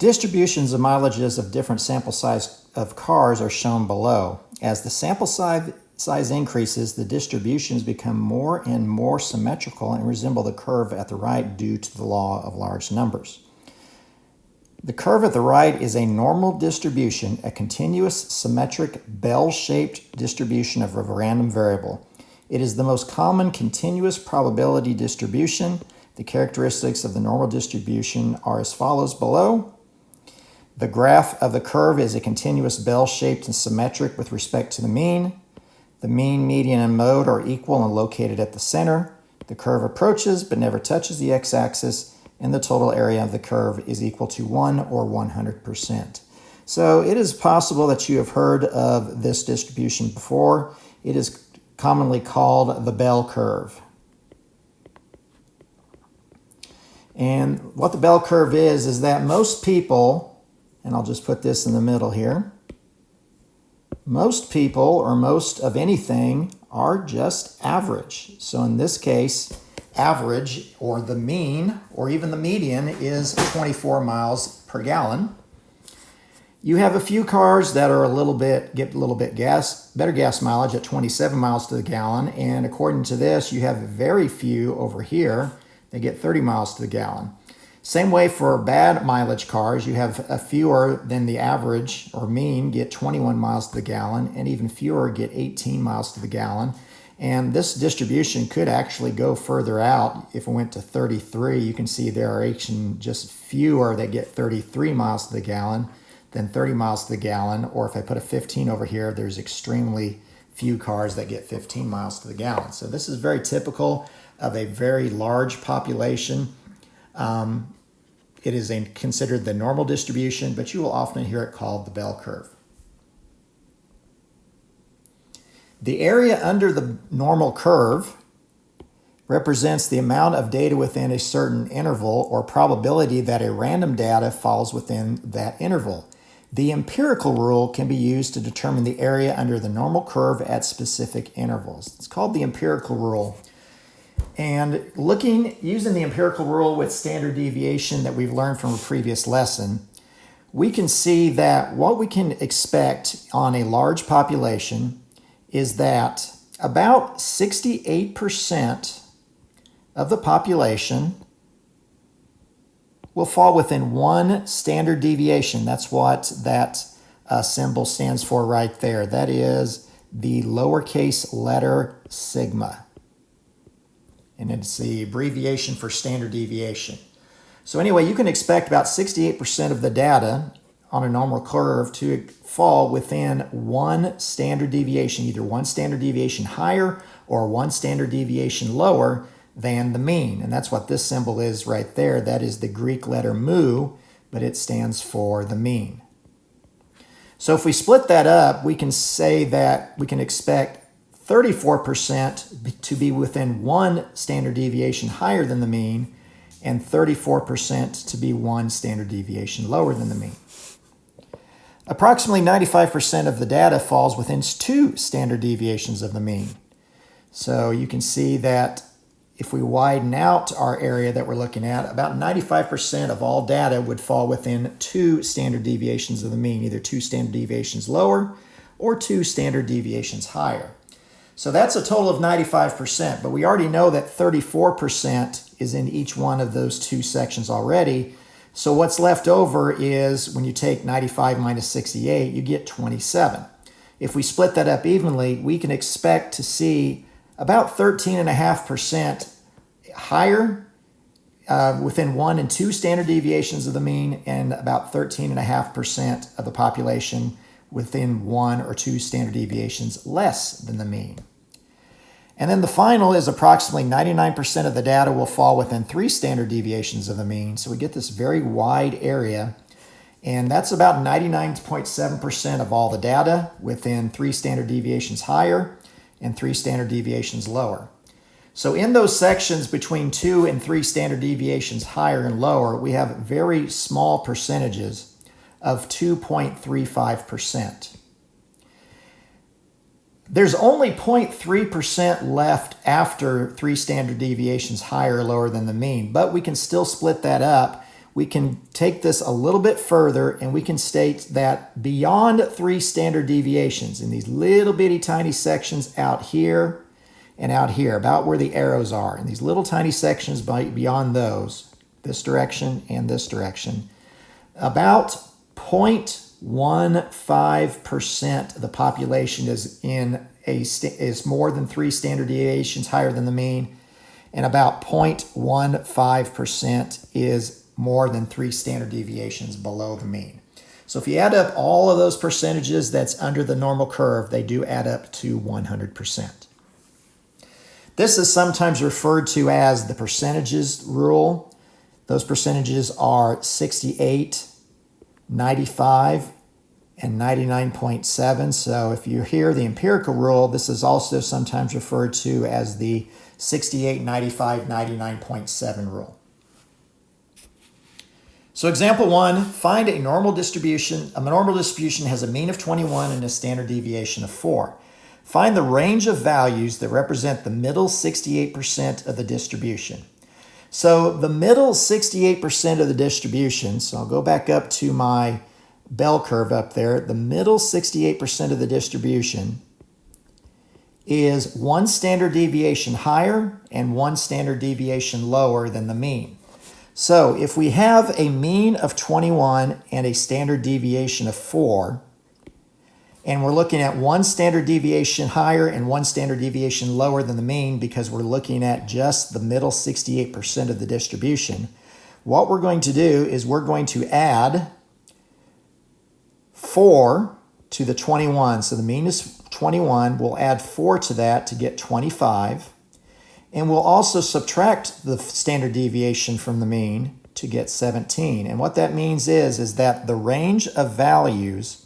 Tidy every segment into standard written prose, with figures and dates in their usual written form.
Distributions of mileages of different sample size of cars are shown below. As the sample size increases, the distributions become more and more symmetrical and resemble the curve at the right due to the law of large numbers. The curve at the right is a normal distribution, a continuous, symmetric, bell-shaped distribution of a random variable. It is the most common continuous probability distribution. The characteristics of the normal distribution are as follows below. The graph of the curve is a continuous bell-shaped and symmetric with respect to the mean. The mean, median, and mode are equal and located at the center. The curve approaches but never touches the x-axis, and the total area of the curve is equal to 1 or 100%. So it is possible that you have heard of this distribution before. It is commonly called the bell curve. And what the bell curve is that most people, and I'll just put this in the middle here, most people, or most of anything, are just average. So in this case, average, or the mean, or even the median, is 24 miles per gallon. You have a few cars that are get a little bit better gas mileage at 27 miles to the gallon, and according to this, you have very few over here that get 30 miles to the gallon. Same way for bad mileage cars, you have a fewer than the average or mean get 21 miles to the gallon, and even fewer get 18 miles to the gallon. And this distribution could actually go further out. If it went to 33, you can see there are just fewer that get 33 miles to the gallon than 30 miles to the gallon. Or if I put a 15 over here, there's extremely few cars that get 15 miles to the gallon. So this is very typical of a very large population. It is considered the normal distribution, but you will often hear it called the bell curve. The area under the normal curve represents the amount of data within a certain interval or probability that a random data falls within that interval. The empirical rule can be used to determine the area under the normal curve at specific intervals. It's called the empirical rule. And using the empirical rule with standard deviation that we've learned from a previous lesson, we can see that what we can expect on a large population is that about 68% of the population will fall within one standard deviation. That's what that symbol stands for right there. That is the lowercase letter sigma. And it's the abbreviation for standard deviation. So anyway, you can expect about 68% of the data on a normal curve to fall within one standard deviation, either one standard deviation higher or one standard deviation lower than the mean. And that's what this symbol is right there. That is the Greek letter mu, but it stands for the mean. So if we split that up, we can say that we can expect 34% to be within one standard deviation higher than the mean, and 34% to be one standard deviation lower than the mean. Approximately 95% of the data falls within two standard deviations of the mean. So you can see that if we widen out our area that we're looking at, about 95% of all data would fall within two standard deviations of the mean, either two standard deviations lower or two standard deviations higher. So that's a total of 95%, but we already know that 34% is in each one of those two sections already. So what's left over is when you take 95 minus 68, you get 27. If we split that up evenly, we can expect to see about 13.5% higher within one and two standard deviations of the mean, and about 13.5% of the population within one or two standard deviations less than the mean. And then the final is approximately 99% of the data will fall within three standard deviations of the mean. So we get this very wide area, and that's about 99.7% of all the data within three standard deviations higher and three standard deviations lower. So in those sections between 2 and 3 standard deviations higher and lower, we have very small percentages of 2.35%. There's only 0.3% left after 3 standard deviations higher or lower than the mean, but we can still split that up. we can take this a little bit further and we can state that beyond 3 standard deviations, in these little bitty tiny sections out here and out here, about where the arrows are, in these little tiny sections beyond those, this direction and this direction, about 0.15% of the population is more than 3 standard deviations higher than the mean, and about 0.15% is more than 3 standard deviations below the mean. So if you add up all of those percentages that's under the normal curve, they do add up to 100%. This is sometimes referred to as the percentages rule. Those percentages are 68, 95, and 99.7. So if you hear the empirical rule, this is also sometimes referred to as the 68, 95, 99.7 rule. So example 1, find a normal distribution. A normal distribution has a mean of 21 and a standard deviation of 4. Find the range of values that represent the middle 68% of the distribution. So the middle 68% of the distribution, so I'll go back up to my bell curve up there. The middle 68% of the distribution is 1 standard deviation higher and 1 standard deviation lower than the mean. So if we have a mean of 21 and a standard deviation of 4, and we're looking at 1 standard deviation higher and 1 standard deviation lower than the mean because we're looking at just the middle 68% of the distribution, what we're going to do is we're going to add 4 to the 21. So the mean is 21. We'll add 4 to that to get 25. And we'll also subtract the standard deviation from the mean to get 17. And what that means is that the range of values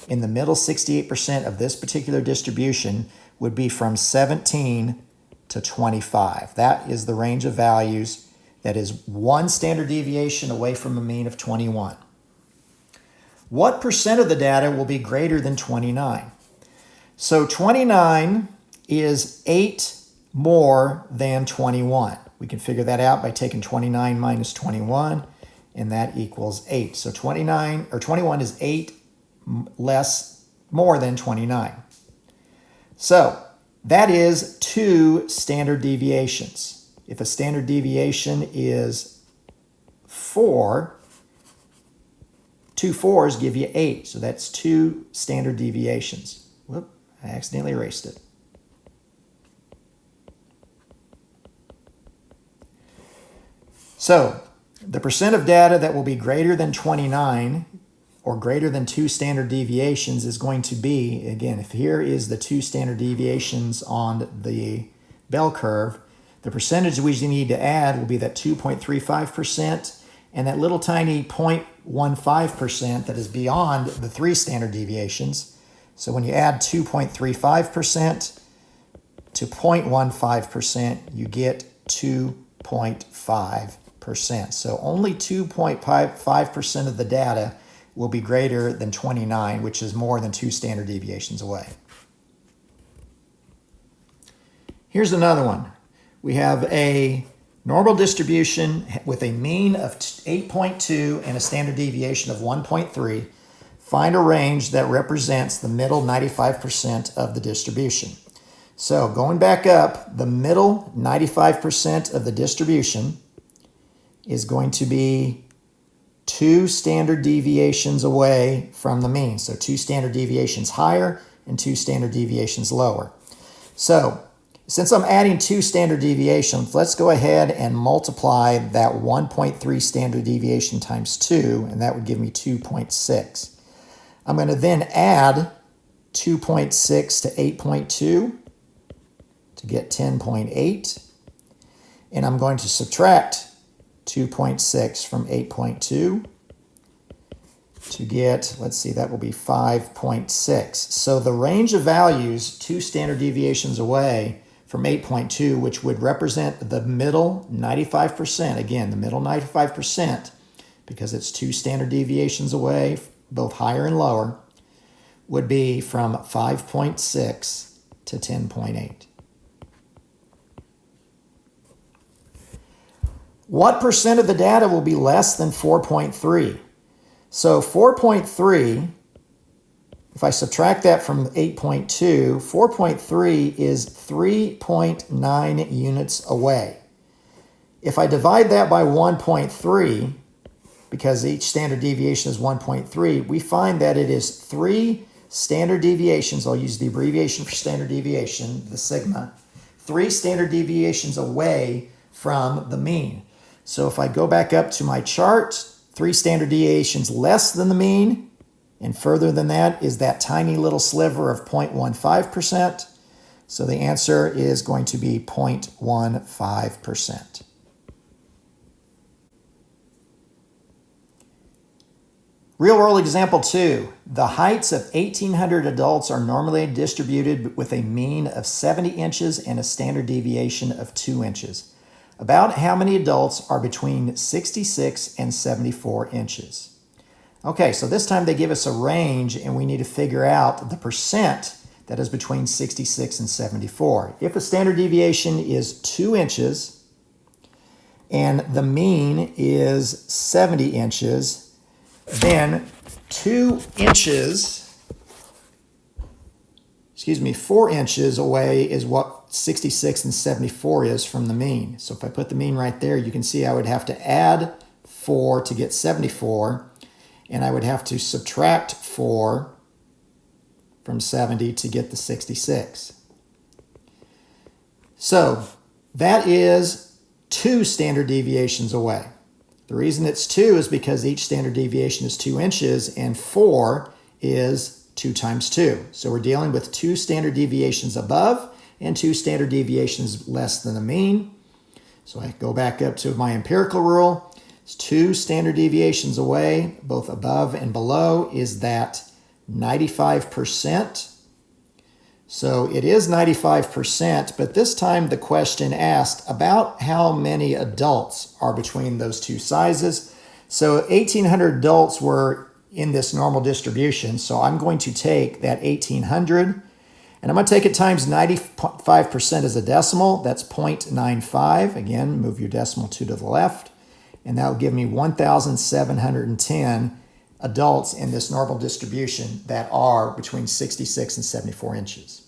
in the middle 68% of this particular distribution would be from 17 to 25. That is the range of values that is 1 standard deviation away from a mean of 21. What percent of the data will be greater than 29? So 29 is 8 more than 21. We can figure that out by taking 29 minus 21, and that equals 8. So 21 is 8 more than 29. So that is 2 standard deviations. If a standard deviation is 4, 2 4s give you 8. So that's 2 standard deviations. Whoop, I accidentally erased it. So the percent of data that will be greater than 29 or greater than 2 standard deviations is going to be, again, if here is the 2 standard deviations on the bell curve, the percentage we need to add will be that 2.35% and that little tiny 0.15% that is beyond the 3 standard deviations. So when you add 2.35% to 0.15%, you get 2.5%. So only 2.5% of the data will be greater than 29, which is more than 2 standard deviations away. Here's another one. We have a normal distribution with a mean of 8.2 and a standard deviation of 1.3. Find a range that represents the middle 95% of the distribution. So going back up, the middle 95% of the distribution is going to be 2 standard deviations away from the mean. So 2 standard deviations higher and 2 standard deviations lower. So since I'm adding 2 standard deviations, let's go ahead and multiply that 1.3 standard deviation times 2, and that would give me 2.6. I'm going to then add 2.6 to 8.2 to get 10.8, and I'm going to subtract 2.6 from 8.2 to get, let's see, that will be 5.6. So the range of values 2 standard deviations away from 8.2, which would represent the middle 95%, again, the middle 95%, because it's 2 standard deviations away, both higher and lower, would be from 5.6 to 10.8. What percent of the data will be less than 4.3? So 4.3, if I subtract that from 8.2, 4.3 is 3.9 units away. If I divide that by 1.3, because each standard deviation is 1.3, we find that it is 3 standard deviations. I'll use the abbreviation for standard deviation, the sigma, 3 standard deviations away from the mean. So if I go back up to my chart, 3 standard deviations less than the mean, and further than that is that tiny little sliver of 0.15%. So the answer is going to be 0.15%. Real world example 2. The heights of 1,800 adults are normally distributed with a mean of 70 inches and a standard deviation of 2 inches. About how many adults are between 66 and 74 inches? Okay, so this time they give us a range and we need to figure out the percent that is between 66 and 74. If a standard deviation is 2 inches and the mean is 70 inches, then 4 inches away is what 66 and 74 is from the mean. So if I put the mean right there, you can see I would have to add 4 to get 74, and I would have to subtract 4 from 70 to get the 66. So that is 2 standard deviations away. The reason it's 2 is because each standard deviation is 2 inches, and 4 is 2 times 2. So we're dealing with 2 standard deviations above and 2 standard deviations less than the mean. So I go back up to my empirical rule. It's 2 standard deviations away, both above and below, is that 95%. So it is 95%, but this time the question asked about how many adults are between those 2 sizes. So 1,800 adults were in this normal distribution, so I'm going to take that 1,800 and I'm going to take it times 95% as a decimal. That's 0.95. Again, move your decimal 2 to the left, and that will give me 1,710 adults in this normal distribution that are between 66 and 74 inches.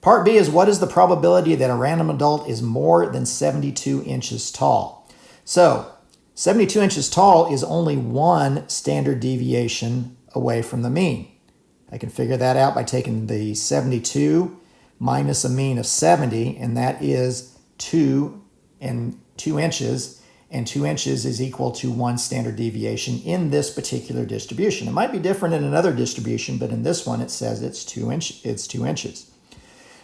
Part B is, what is the probability that a random adult is more than 72 inches tall? So 72 inches tall is only 1 standard deviation away from the mean. I can figure that out by taking the 72 minus a mean of 70, and that is 2 inches, and 2 inches is equal to 1 standard deviation in this particular distribution. It might be different in another distribution, but in this one it says it's 2 inches.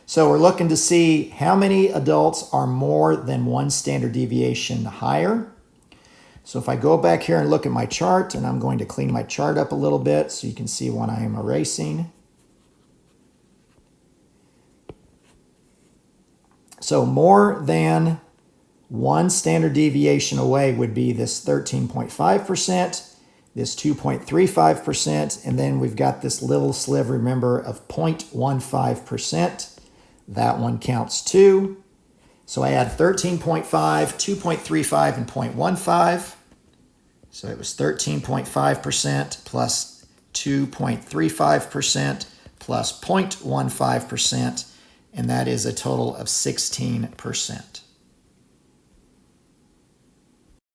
So we're looking to see how many adults are more than 1 standard deviation higher. So if I go back here and look at my chart, and I'm going to clean my chart up a little bit so you can see what I am erasing. So more than 1 standard deviation away would be this 13.5%, this 2.35%, and then we've got this little sliver, remember, of 0.15%. That one counts too. So I add 13.5, 2.35, and 0.15. So it was 13.5% plus 2.35% plus 0.15%, and that is a total of 16%.